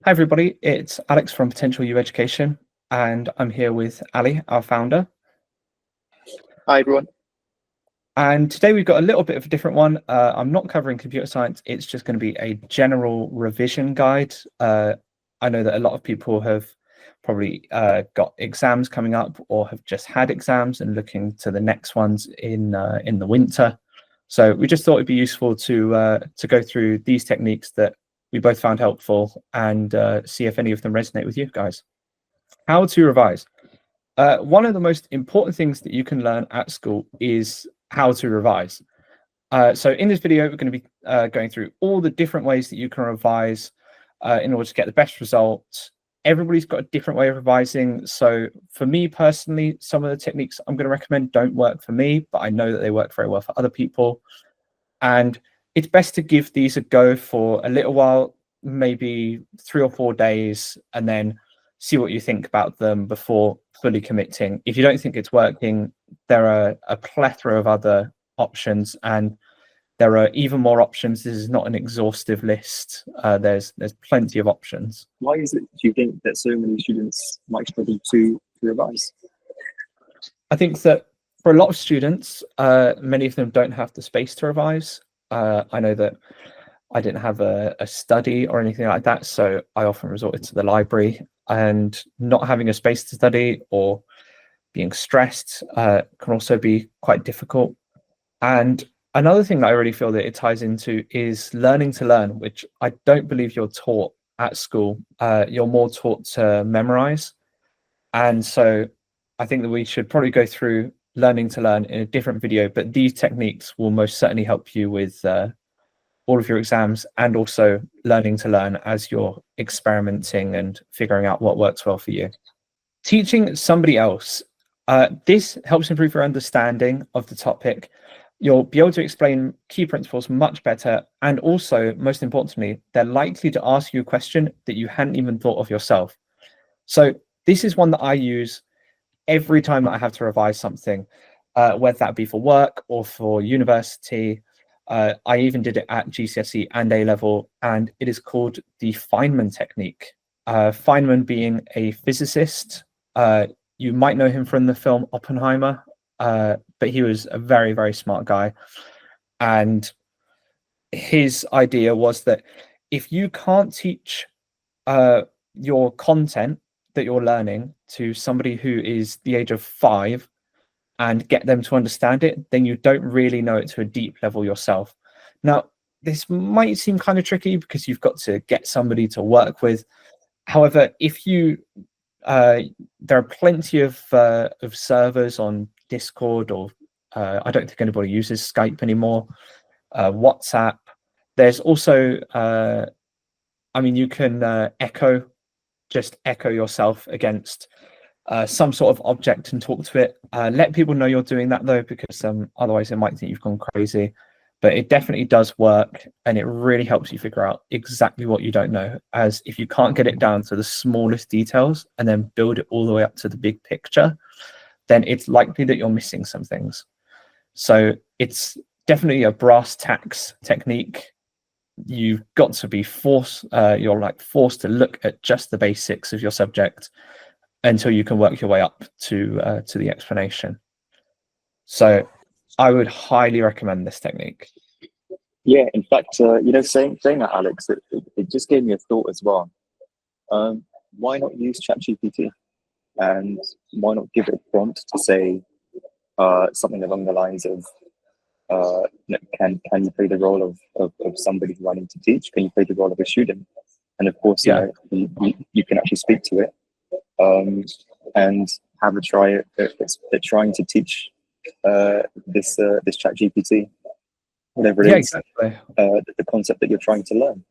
Hi, everybody. It's Alex from PotentialU Education, and I'm here with Ali, our founder. Hi, everyone. And today we've got a little bit of a different one. I'm not covering computer science. It's just going to be a general revision guide. I know that a lot of people have probably got exams coming up or have just had exams and looking to the next ones in the winter. So we just thought it'd be useful to go through these techniques that we both found helpful and see if any of them resonate with you guys. How to revise. One of the most important things that you can learn at school is how to revise. So in this video, we're going to be going through all the different ways that you can revise in order to get the best results. Everybody's got a different way of revising. So for me personally, some of the techniques I'm going to recommend don't work for me, but I know that they work very well for other people. And it's best to give these a go for a little while, maybe 3 or 4 days, and then see what you think about them before fully committing. If you don't think it's working, there are a plethora of other options, and there are even more options. This is not an exhaustive list. There's plenty of options. Why is it, do you think, that so many students might struggle to revise? I think that for a lot of students, many of them don't have the space to revise. I know that I didn't have a study or anything like that, so I often resorted to the library, and not having a space to study or being stressed can also be quite difficult. And another thing that I really feel that it ties into is learning to learn, which I don't believe you're taught at school. You're more taught to memorize. And so I think that we should probably go through learning to learn in a different video, but these techniques will most certainly help you with all of your exams and also learning to learn as you're experimenting and figuring out what works well for you. Teaching somebody else. This helps improve your understanding of the topic. You'll be able to explain key principles much better. And also, most importantly, they're likely to ask you a question that you hadn't even thought of yourself. So this is one that I use every time that I have to revise something, whether that be for work or for university. I even did it at GCSE and A level, and it is called the Feynman technique. Feynman being a physicist. You might know him from the film Oppenheimer, but he was a very, very smart guy. And his idea was that if you can't teach your content that you're learning to somebody who is the age of 5 and get them to understand it, then you don't really know it to a deep level yourself. Now, this might seem kind of tricky because you've got to get somebody to work with. However, if you there are plenty of servers on Discord, or I don't think anybody uses Skype anymore, WhatsApp. There's also, I mean, you can just echo yourself against some sort of object and talk to it. Let people know you're doing that though, because otherwise they might think you've gone crazy. But it definitely does work, and it really helps you figure out exactly what you don't know, as if you can't get it down to the smallest details and then build it all the way up to the big picture, then it's likely that you're missing some things. So it's definitely a brass tacks technique. You've got to be forced to look at just the basics of your subject until you can work your way up to the explanation. So I would highly recommend this technique. Yeah, in fact, saying that, Alex, it just gave me a thought as well. Why not use ChatGPT? And why not give it a prompt to say something along the lines of, can you play the role of somebody who I need to teach? Can you play the role of a student? And of course, Yeah. You can actually speak to it and have a try at trying to teach this ChatGPT, whatever it is, exactly. the concept that you're trying to learn.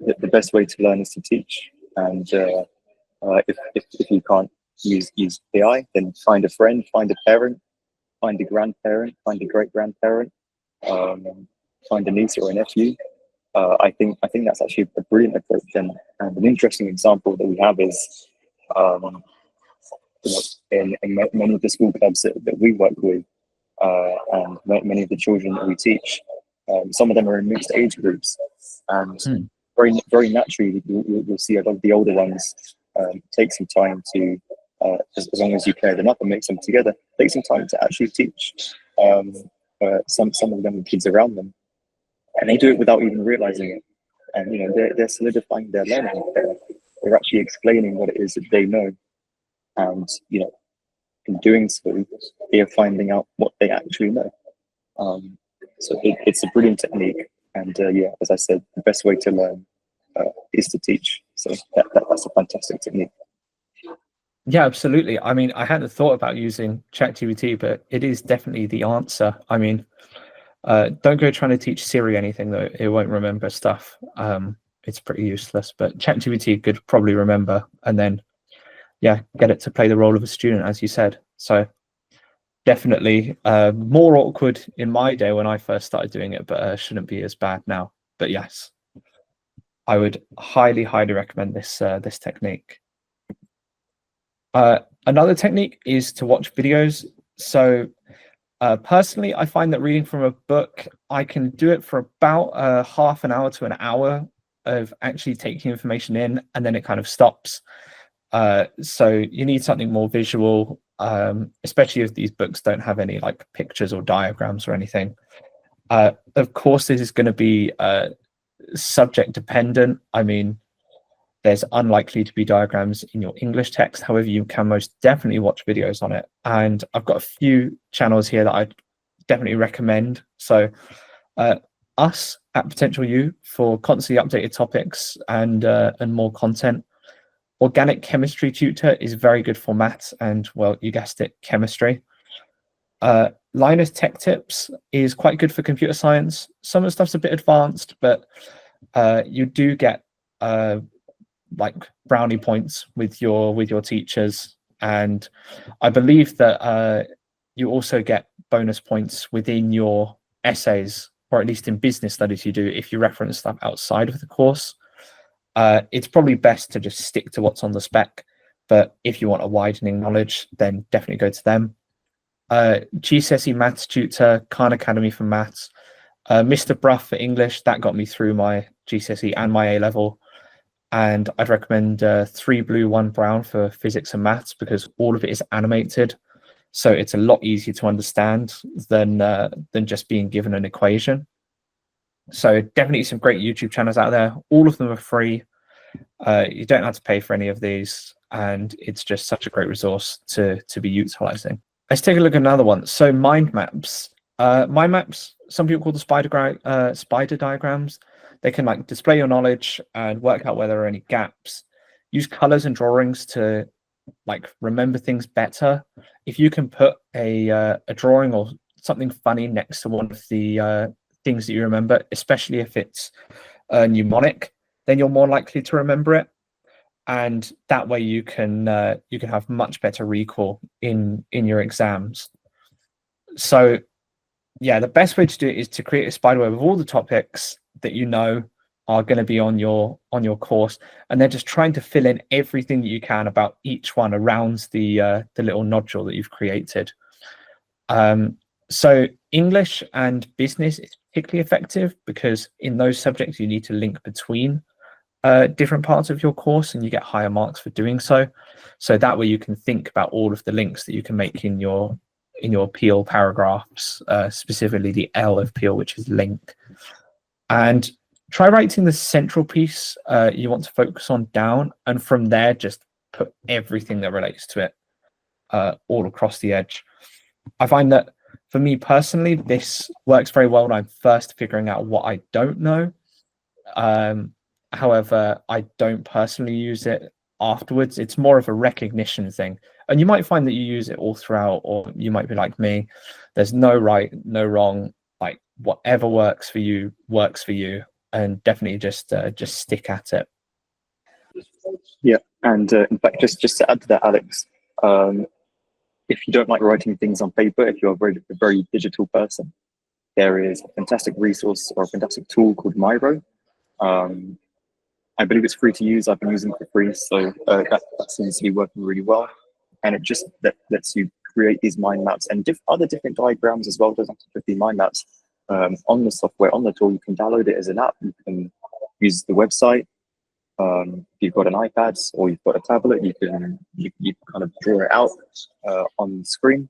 The best way to learn is to teach, and if you can't use AI, then find a friend, find a parent, find a grandparent, find a great grandparent, find a niece or a nephew. I think that's actually a brilliant approach, and an interesting example that we have is in many of the school clubs that we work with, and many of the children that we teach. Some of them are in mixed age groups, and very naturally, you'll see a lot of the older ones take some time to, as long as you pair them up and mix them together, take some time to actually teach some of the younger kids around them, and they do it without even realizing it. And they're solidifying their learning. They're actually explaining what it is that they know, and in doing so, they're finding out what they actually know. So it's a brilliant technique, and yeah, as I said, the best way to learn is to teach. So that's a fantastic technique. Yeah, absolutely. I mean, I hadn't thought about using ChatGPT, but it is definitely the answer. I mean, don't go trying to teach Siri anything, though. It won't remember stuff. It's pretty useless, but ChatGPT could probably remember, and then, yeah, get it to play the role of a student, as you said. So definitely more awkward in my day when I first started doing it, but shouldn't be as bad now. But yes, I would highly recommend this this technique. Another technique is to watch videos. So personally, I find that reading from a book, I can do it for about half an hour to an hour of actually taking information in, and then it kind of stops. So you need something more visual, especially if these books don't have any like pictures or diagrams or anything. Of course, this is going to be subject dependent. I mean, there's unlikely to be diagrams in your English text. However, you can most definitely watch videos on it. And I've got a few channels here that I'd definitely recommend. So us at PotentialU for constantly updated topics and more content. Organic Chemistry Tutor is very good for maths and, well, you guessed it, chemistry. Linus Tech Tips is quite good for computer science. Some of the stuff's a bit advanced, but you do get like brownie points with your teachers, and I believe that you also get bonus points within your essays, or at least in business studies you do, if you reference stuff outside of the course. It's probably best to just stick to what's on the spec, but if you want a widening knowledge, then definitely go to them. GCSE Maths Tutor, Khan Academy for Maths, Mr. Bruff for English, that got me through my GCSE and my A-level. And I'd recommend 3 Blue 1 Brown for physics and maths, because all of it is animated, so it's a lot easier to understand than just being given an equation. So definitely some great YouTube channels out there. All of them are free. You don't have to pay for any of these, and it's just such a great resource to be utilizing. Let's take a look at another one. So mind maps. Mind maps, some people call the spider diagrams. They can like display your knowledge and work out where there are any gaps. Use colors and drawings to like remember things better. If you can put a drawing or something funny next to one of the things that you remember, especially if it's a mnemonic, then you're more likely to remember it. And that way you can have much better recall in your exams. So yeah, the best way to do it is to create a spider web of all the topics that you know are going to be on your course, and then just trying to fill in everything that you can about each one around the little nodule that you've created. So English and business is particularly effective because in those subjects you need to link between different parts of your course, and you get higher marks for doing so. So that way you can think about all of the links that you can make in your Peel paragraphs, specifically the L of Peel, which is link. And try writing the central piece you want to focus on down, and from there just put everything that relates to it all across the edge. I find that for me personally, this works very well when I'm first figuring out what I don't know. However, I don't personally use it afterwards. It's more of a recognition thing. And you might find that you use it all throughout, or you might be like me. There's no right, no wrong. Like whatever works for you, and definitely just stick at it. Yeah, and in fact, just to add to that, Alex, if you don't like writing things on paper, if you're a very digital person, there is a fantastic resource or a fantastic tool called Miro. I believe it's free to use. I've been using it for free, so that seems to be working really well. And it just lets you create these mind maps and other different diagrams as well. It doesn't have to be mind maps on the software, on the tool. You can download it as an app. You use the website. If you've got an iPad or you've got a tablet, you can kind of draw it out on the screen,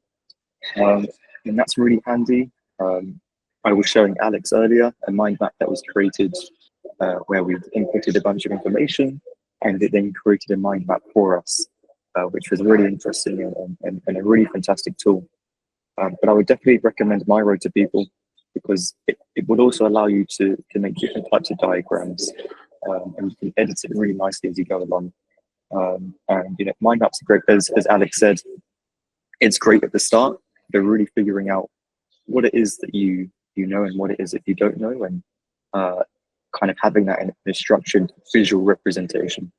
and that's really handy. I was showing Alex earlier a mind map that was created where we inputted a bunch of information, and it then created a mind map for us, which was really interesting and a really fantastic tool. But I would definitely recommend Miro to people because it would also allow you to make different types of diagrams, and you can edit it really nicely as you go along. And mind maps are great, as Alex said. It's great at the start. They're really figuring out what it is that you know and what it is that you don't know, and kind of having that in a structured visual representation.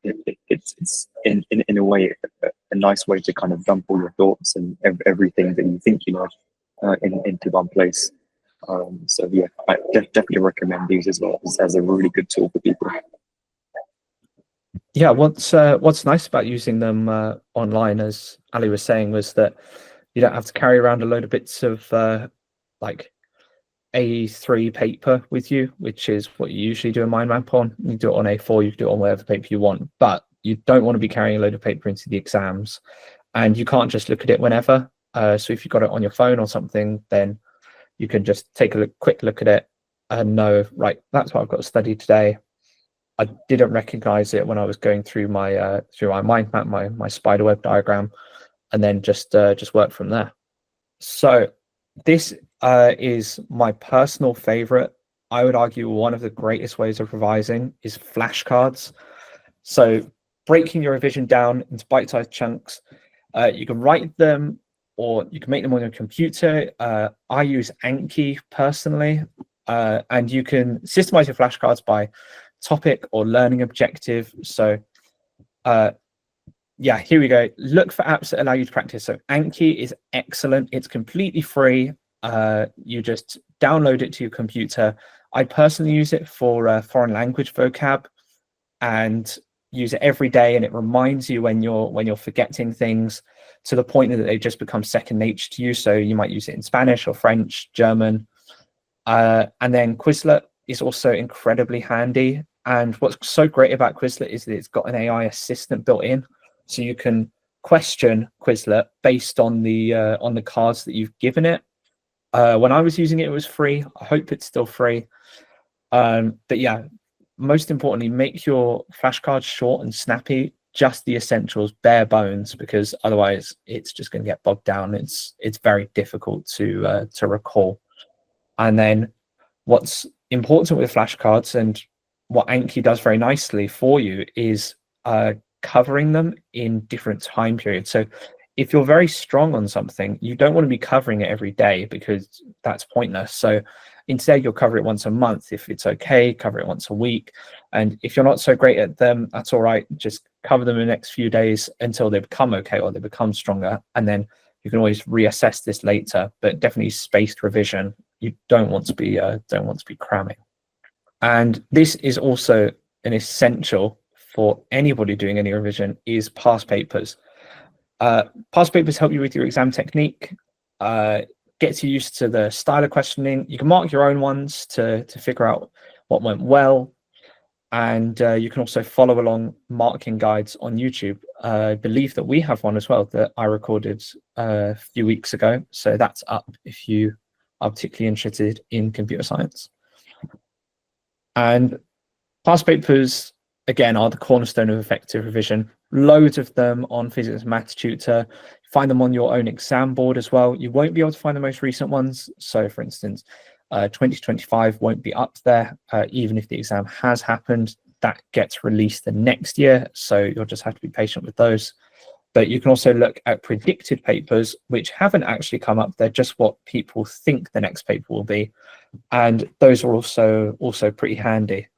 It's in a way a nice way to kind of dump all your thoughts and everything that you think you know into one place. So yeah, I definitely recommend these as well as a really good tool for people. Yeah, what's nice about using them online, as Ali was saying, was that you don't have to carry around a load of bits of like A3 paper with you, which is what you usually do a mind map on. You do it on A4, you can do it on whatever paper you want, but you don't want to be carrying a load of paper into the exams, and you can't just look at it whenever. So if you've got it on your phone or something, then you can just take a quick look at it and know, right, that's what I've got to study today. I didn't recognize it when I was going through my mind map, my spiderweb diagram, and then just work from there. So this is my personal favorite. I would argue one of the greatest ways of revising is flashcards. So breaking your revision down into bite-sized chunks. You can write them or you can make them on your computer. I use Anki personally, and you can systemize your flashcards by topic or learning objective. So yeah, here we go. Look for apps that allow you to practice. So Anki is excellent. It's completely free. You just download it to your computer. I personally use it for foreign language vocab and use it every day, and it reminds you when you're forgetting things to the point that they just become second nature to you. So you might use it in Spanish or French, German. And then Quizlet is also incredibly handy. And what's so great about Quizlet is that it's got an AI assistant built in, so you can question Quizlet based on the cards that you've given it. When I was using it, it was free. I hope it's still free. But yeah, most importantly, make your flashcards short and snappy, just the essentials, bare bones, because otherwise it's just going to get bogged down. It's very difficult to recall. And then what's important with flashcards, and what Anki does very nicely for you, is covering them in different time periods. So if you're very strong on something, you don't want to be covering it every day because that's pointless. So instead, you'll cover it once a month. If it's okay, cover it once a week. And if you're not so great at them, that's all right. Just cover them in the next few days until they become okay or they become stronger. And then you can always reassess this later, but definitely spaced revision. You don't want to be cramming. And this is also an essential for anybody doing any revision, is past papers. Past papers help you with your exam technique, gets you used to the style of questioning. You can mark your own ones to figure out what went well. And you can also follow along marking guides on YouTube. I believe that we have one as well that I recorded a few weeks ago. So that's up if you are particularly interested in computer science. And past papers, again, are the cornerstone of effective revision. Loads of them on Physics and Maths Tutor. Find them on your own exam board as well. You won't be able to find the most recent ones. So for instance, 2025 won't be up there, even if the exam has happened. That gets released the next year. So you'll just have to be patient with those. But you can also look at predicted papers, which haven't actually come up. They're just what people think the next paper will be. And those are also pretty handy.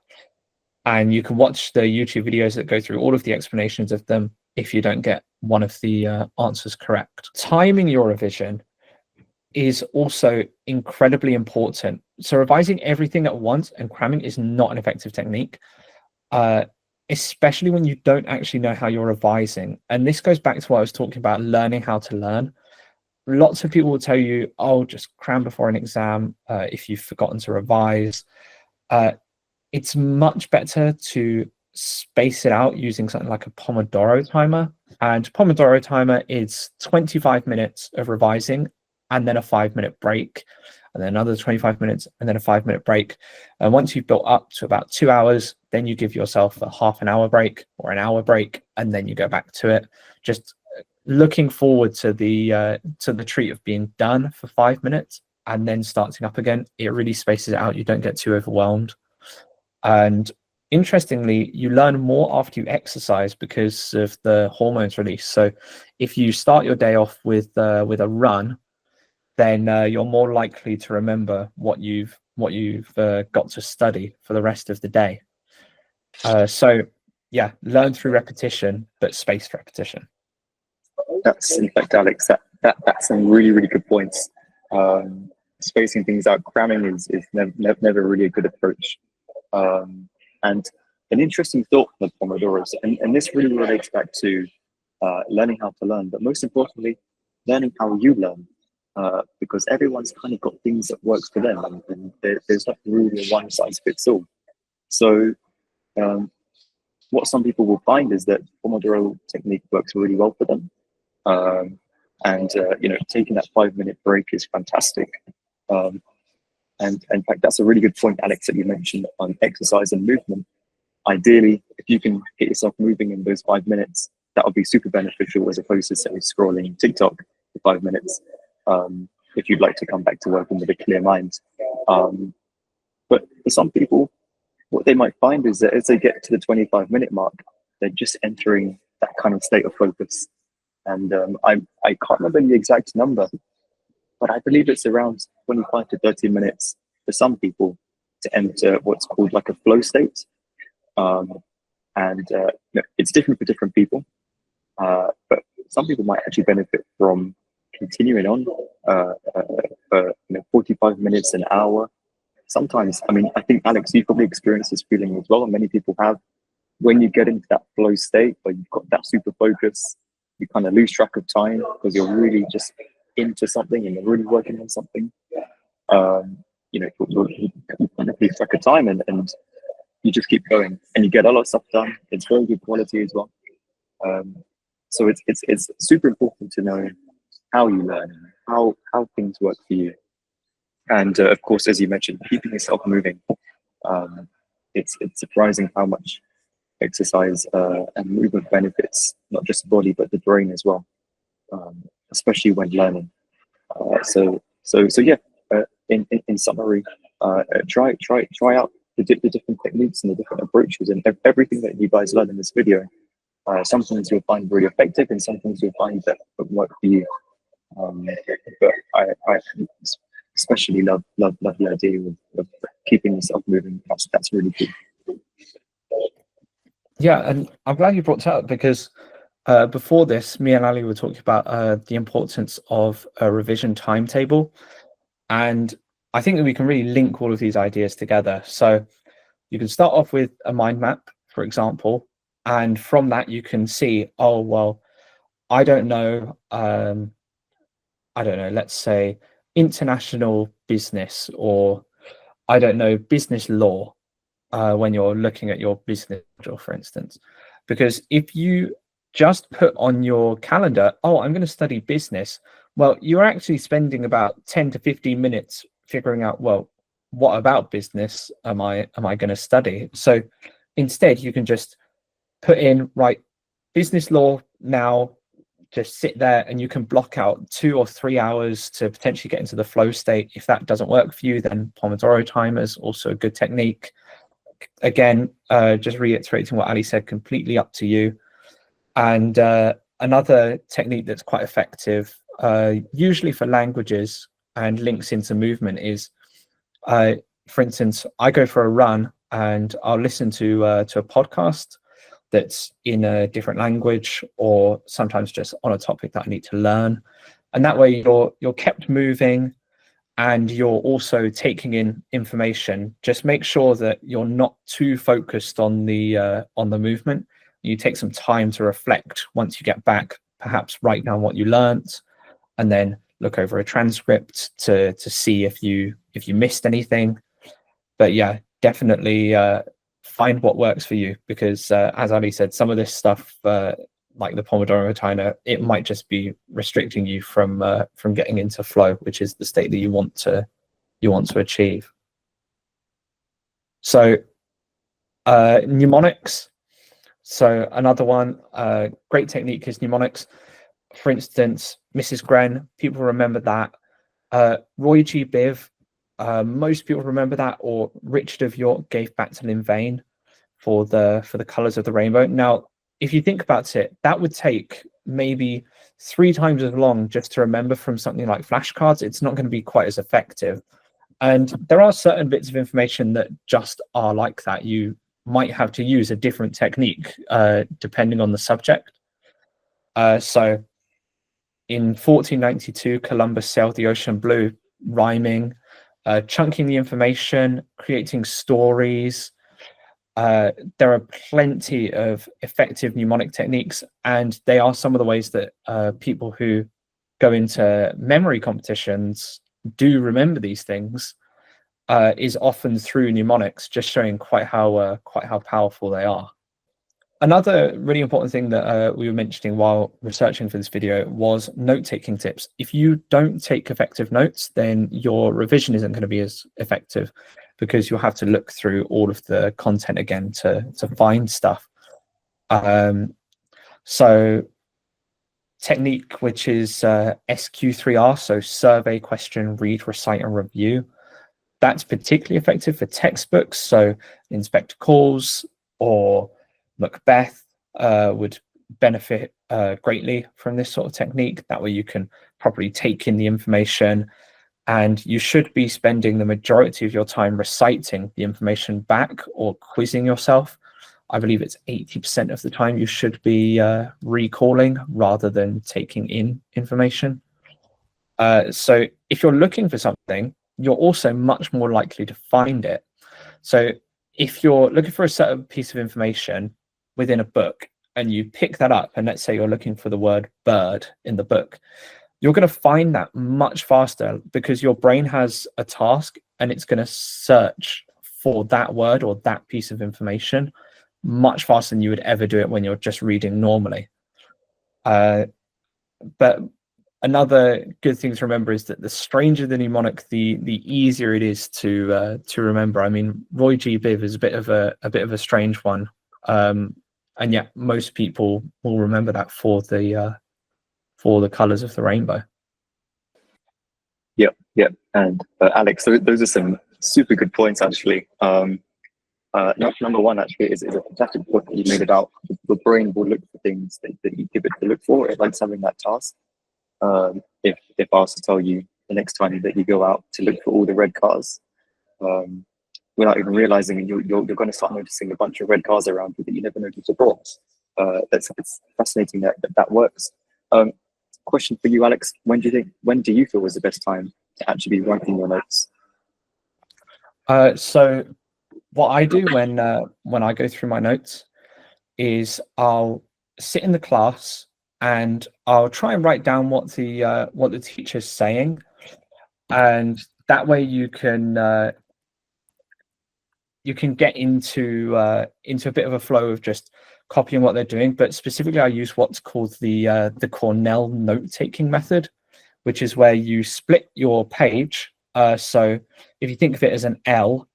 And you can watch the YouTube videos that go through all of the explanations of them if you don't get one of the answers correct. Timing your revision is also incredibly important. So revising everything at once and cramming is not an effective technique, especially when you don't actually know how you're revising. And this goes back to what I was talking about, learning how to learn. Lots of people will tell you, oh, just cram before an exam if you've forgotten to revise. it's much better to space it out using something like a Pomodoro timer. And Pomodoro timer is 25 minutes of revising and then a 5-minute break, and then another 25 minutes and then a 5-minute break. And once you've built up to about 2 hours, then you give yourself a half an hour break or an hour break, and then you go back to it. Just looking forward to the treat of being done for 5 minutes and then starting up again. It really spaces it out. You don't get too overwhelmed. And interestingly, you learn more after you exercise because of the hormones released. So if you start your day off with a run, then you're more likely to remember what you've got to study for the rest of the day. So yeah, learn through repetition, but spaced repetition. That's, in fact, Alex, that's some really, really good points. Spacing things out, cramming is never really a good approach. And an interesting thought from the Pomodoros, and this really relates back to learning how to learn, but most importantly, learning how you learn, because everyone's kind of got things that works for them, and there's not really a one size fits all. So what some people will find is that Pomodoro technique works really well for them. Taking that 5-minute break is fantastic. And in fact, that's a really good point, Alex, that you mentioned on exercise and movement. Ideally, if you can get yourself moving in those 5 minutes, that would be super beneficial as opposed to, say, scrolling TikTok for 5 minutes, if you'd like to come back to working with a clear mind. But for some people, what they might find is that as they get to the 25-minute mark, they're just entering that kind of state of focus. And I can't remember the exact number, but I believe it's around 25 to 30 minutes for some people to enter what's called like a flow state. It's different for different people, but some people might actually benefit from continuing on for 45 minutes, an hour. Sometimes, I think, Alex, you've probably experienced this feeling as well, and many people have. When you get into that flow state where you've got that super focus, you kind of lose track of time because you're really just into something and you're really working on something. You kind of lose track of time and you just keep going and you get a lot of stuff done. It's very good quality as well. So it's super important to know how you learn, how things work for you. And of course, as you mentioned, keeping yourself moving. It's surprising how much exercise and movement benefits not just the body but the brain as well, especially when learning. In summary, try out the different techniques and the different approaches and everything that you guys learn in this video. Some things you'll find really effective, and some things you'll find that work for you. But I especially love the idea of keeping yourself moving. That's really cool. Yeah, and I'm glad you brought that up because before this, me and Ali were talking about the importance of a revision timetable. And I think that we can really link all of these ideas together. So you can start off with a mind map, for example, and from that you can see, oh, well, I don't know, let's say international business, or I don't know, business law, when you're looking at your business module, for instance. Because if you just put on your calendar, oh, I'm going to study business, well, you're actually spending about 10 to 15 minutes figuring out, well, what about business am I going to study? So instead, you can just put in, right, business law now, just sit there and you can block out 2 or 3 hours to potentially get into the flow state. If that doesn't work for you, then Pomodoro timers, also a good technique. Again, just reiterating what Ali said, completely up to you. And another technique that's quite effective, usually for languages and links into movement, is, for instance, I go for a run and I'll listen to a podcast that's in a different language, or sometimes just on a topic that I need to learn. And that way you're kept moving and you're also taking in information. Just make sure that you're not too focused on the movement. You take some time to reflect once you get back, perhaps write down what you learned, and then look over a transcript to see if you missed anything. But yeah, definitely find what works for you, because as Ali said, some of this stuff, like the Pomodoro timer, it might just be restricting you from getting into flow, which is the state that you want to achieve. So mnemonics. So another one, great technique is mnemonics. For instance, Mrs. Gren, people remember that. Roy G. Biv, most people remember that, or Richard of York gave battle in vain for the colors of the rainbow. Now, if you think about it, that would take maybe 3 times as long just to remember from something like flashcards. It's not going to be quite as effective. And there are certain bits of information that just are like that. You might have to use a different technique depending on the subject. So in 1492, Columbus sailed the ocean blue, rhyming, chunking the information, creating stories. There are plenty of effective mnemonic techniques, and they are some of the ways that people who go into memory competitions do remember these things, is often through mnemonics, just showing quite how powerful they are. Another really important thing that we were mentioning while researching for this video was note-taking tips. If you don't take effective notes, then your revision isn't going to be as effective, because you'll have to look through all of the content again to find stuff. So technique, which is SQ3R, so survey, question, read, recite, and review. That's particularly effective for textbooks. So Inspector Calls or Macbeth would benefit greatly from this sort of technique. That way you can properly take in the information, and you should be spending the majority of your time reciting the information back or quizzing yourself. I believe it's 80% of the time you should be recalling rather than taking in information. So if you're looking for something, you're also much more likely to find it. So if you're looking for a certain piece of information within a book and you pick that up, and let's say you're looking for the word bird in the book, you're going to find that much faster, because your brain has a task and it's going to search for that word or that piece of information much faster than you would ever do it when you're just reading normally. But another good thing to remember is that the stranger the mnemonic, the easier it is to remember. I mean, Roy G. Biv is a bit of a strange one, and yet most people will remember that for the colors of the rainbow. Yeah. And Alex, those are some super good points, actually. Number one, actually, is a fantastic point that you made about the brain will look for things that you give it to look for. It likes having that task. If I was to tell you the next time that you go out to look for all the red cars, without even realizing, you're going to start noticing a bunch of red cars around you that you never noticed before. It's fascinating that works. Question for you, Alex: when do you feel was the best time to actually be writing your notes? So what I do when I go through my notes is I'll sit in the class and I'll try and write down what the teacher's saying, and that way you can get into a bit of a flow of just copying what they're doing. But specifically, I use what's called the Cornell note-taking method, which is where you split your page. So if you think of it as an L,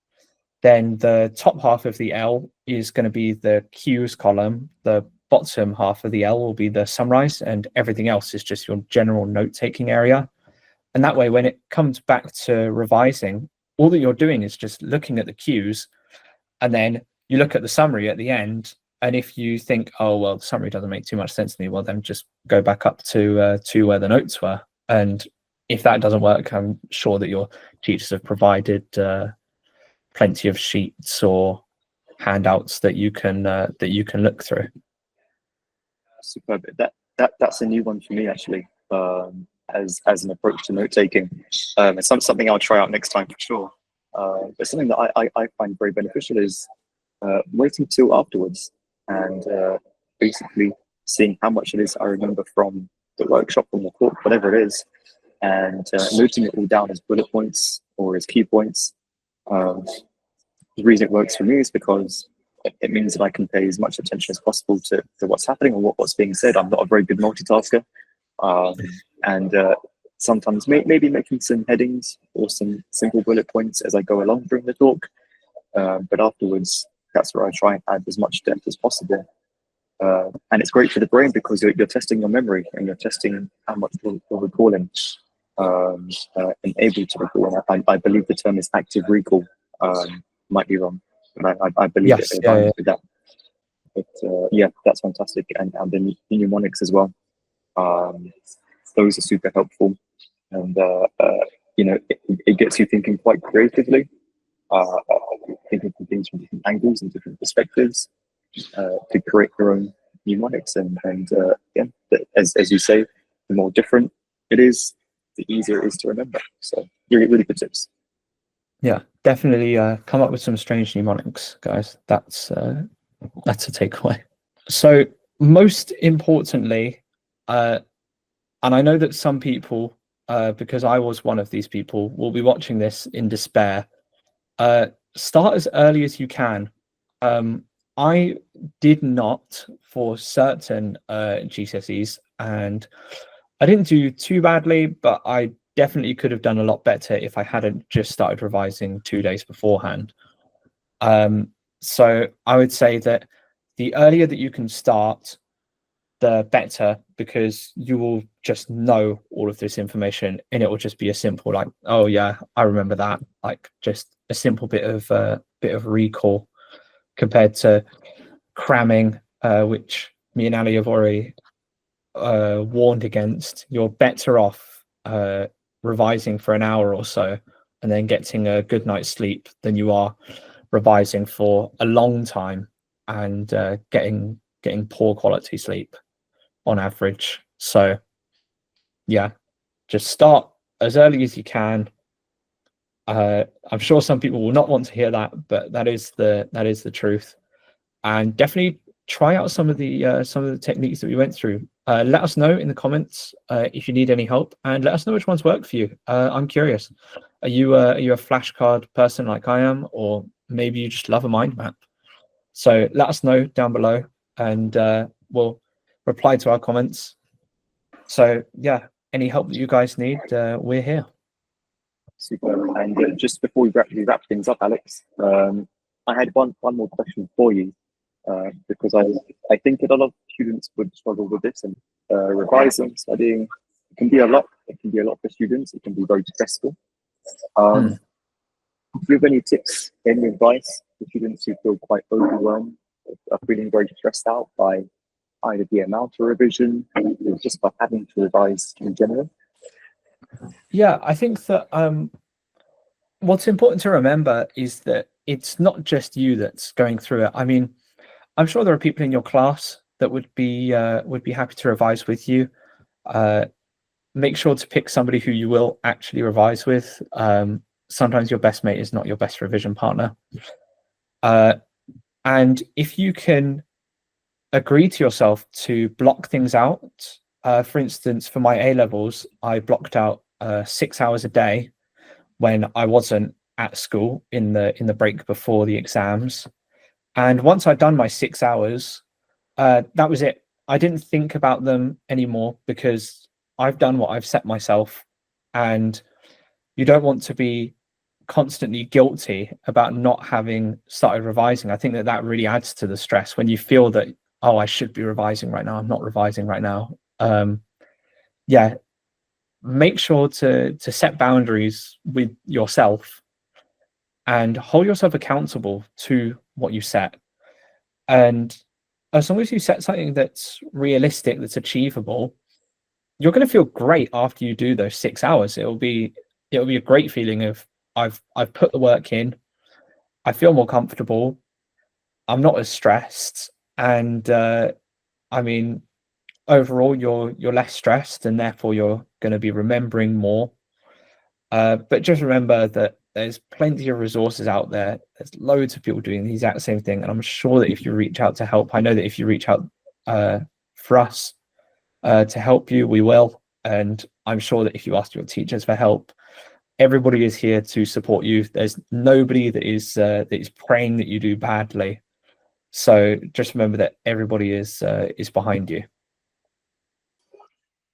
then the top half of the L is going to be the cues column. The bottom half of the L will be the summarize, and everything else is just your general note-taking area. And that way, when it comes back to revising, all that you're doing is just looking at the cues, and then you look at the summary at the end. And if you think, oh, well, the summary doesn't make too much sense to me, well, then just go back up to where the notes were. And if that doesn't work, I'm sure that your teachers have provided plenty of sheets or handouts that you can look through. Superb. That's a new one for me, actually, as an approach to note taking. It's something I'll try out next time for sure. But something that I find very beneficial is waiting till afterwards and basically seeing how much it is I remember from the workshop, from the talk, whatever it is, and noting it all down as bullet points or as key points. the reason it works for me is because it means that I can pay as much attention as possible to what's happening or what's being said. I'm not a very good multitasker. And sometimes maybe making some headings or some simple bullet points as I go along during the talk. But afterwards, that's where I try and add as much depth as possible. And it's great for the brain because you're testing your memory and you're testing how much you're recalling and able to recall. And I believe the term is active recall. Might be wrong, but I believe Yes, it yeah. with that. But yeah, that's fantastic. And the mnemonics as well. Those are super helpful. And, you know, it gets you thinking quite creatively, thinking of things from different angles and different perspectives to create your own mnemonics. And yeah, as you say, the more different it is, the easier it is to remember. So really good tips. Yeah, definitely come up with some strange mnemonics, guys. That's a takeaway. So most importantly, and I know that some people, because I was one of these people, will be watching this in despair. Start as early as you can. I did not for certain GCSEs, and I didn't do too badly, but I definitely could have done a lot better if I hadn't just started revising 2 days beforehand. So I would say that the earlier that you can start, the better, because you will just know all of this information and it will just be a simple like, oh yeah, I remember that, like just a simple bit of recall compared to cramming, which me and Ali have already warned against. You're better off revising for an hour or so and then getting a good night's sleep than you are revising for a long time and getting poor quality sleep on average. So yeah, just start as early as you can. I'm sure some people will not want to hear that, but that is the truth. And definitely try out some of the techniques that we went through. Let us know in the comments if you need any help, and let us know which ones work for you. I'm curious. Are you a flashcard person like I am, or maybe you just love a mind map? So let us know down below, and we'll reply to our comments. So yeah, any help that you guys need, we're here. Super. And just before we wrap things up, Alex, I had one more question for you. Because I think that a lot of students would struggle with this, and revising, studying, it can be a lot. It can be a lot for students. It can be very stressful. Do you have any tips, any advice for students who feel quite overwhelmed, are feeling very stressed out by either the amount of revision or just by having to revise in general? Yeah, I think that what's important to remember is that it's not just you that's going through it. I mean, I'm sure there are people in your class that would be happy to revise with you. Make sure to pick somebody who you will actually revise with. Sometimes your best mate is not your best revision partner. And if you can agree to yourself to block things out, for instance, for my A-levels, I blocked out 6 hours a day when I wasn't at school in the break before the exams. And once I'd done my 6 hours, that was it. I didn't think about them anymore because I've done what I've set myself, and you don't want to be constantly guilty about not having started revising. I think that really adds to the stress when you feel that, oh, I should be revising right now, I'm not revising right now. Yeah, make sure to set boundaries with yourself and hold yourself accountable to what you set. And as long as you set something that's realistic, that's achievable, you're going to feel great after you do those 6 hours. It'll be a great feeling of I've put the work in, I feel more comfortable, I'm not as stressed, and I mean, overall you're less stressed, and therefore you're going to be remembering more. But just remember that there's plenty of resources out there. There's loads of people doing the exact same thing, and I'm sure that if you reach out to help, I know that if you reach out for us to help you, we will. And I'm sure that if you ask your teachers for help, everybody is here to support you. There's nobody that is praying that you do badly. So just remember that everybody is behind you.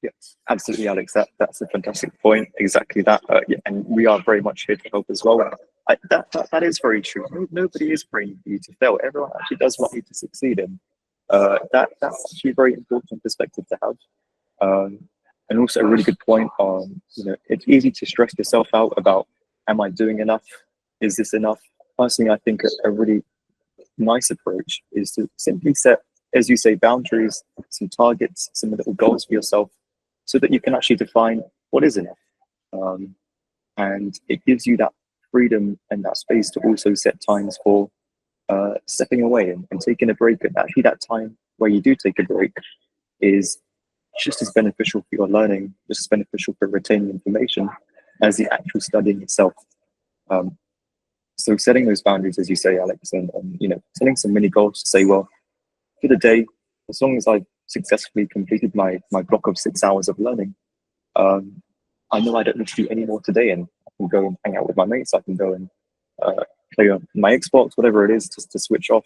Yes, absolutely, Alex. That's a fantastic point. Exactly that. Yeah, and we are very much here to help as well. That is very true. Nobody is praying for you to fail. Everyone actually does want you to succeed. And that's actually a very important perspective to have. And also a really good point on, it's easy to stress yourself out about, am I doing enough? Is this enough? Personally, I think a really nice approach is to simply set, as you say, boundaries, some targets, some little goals for yourself, so that you can actually define what is enough. And it gives you that freedom and that space to also set times for stepping away and taking a break. And actually that time where you do take a break is just as beneficial for your learning, just as beneficial for retaining information as the actual studying itself. So setting those boundaries, as you say, Alex, and setting some mini goals to say, well, for the day, as long as I've successfully completed my block of 6 hours of learning, I know I don't need to do any more today, and I can go and hang out with my mates. I can go and play on my Xbox, whatever it is, just to switch off.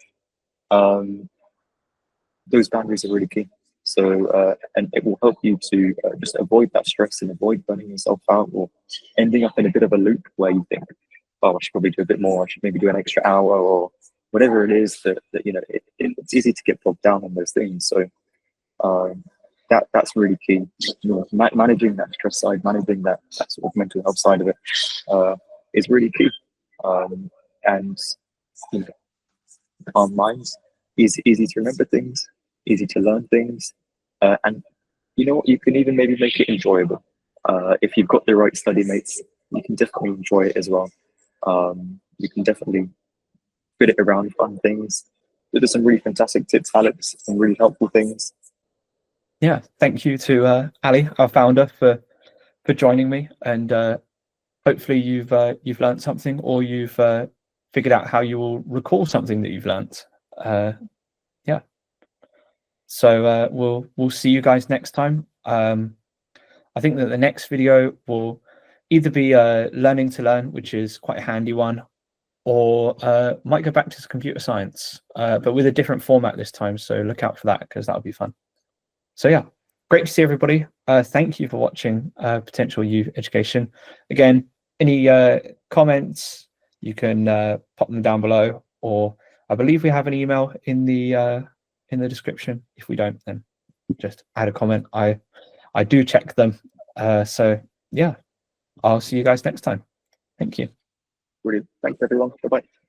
Those boundaries are really key. So, and it will help you to just avoid that stress and avoid burning yourself out or ending up in a bit of a loop where you think, oh, I should probably do a bit more. I should maybe do an extra hour or whatever it is that it's easy to get bogged down on those things. So that's really key. Managing that stress side, managing that sort of mental health side of it is really key. And calm minds, easy to remember things, easy to learn things, and you know what? You can even maybe make it enjoyable. If you've got the right study mates, you can definitely enjoy it as well. You can definitely fit it around fun things. There's some really fantastic tips, Alex, some really helpful things. Yeah, thank you to Ali, our founder, for joining me, and hopefully you've learned something, or you've figured out how you will recall something that you've learned. Yeah. So we'll see you guys next time. I think that the next video will either be learning to learn, which is quite a handy one, or might go back to computer science, but with a different format this time. So look out for that, because that'll be fun. So yeah, great to see everybody. Thank you for watching PotentialU Education. Again, any comments, you can pop them down below, or I believe we have an email in the description. If we don't, then just add a comment. I do check them. So yeah, I'll see you guys next time. Thank you. Brilliant. Thanks, everyone. Bye-bye.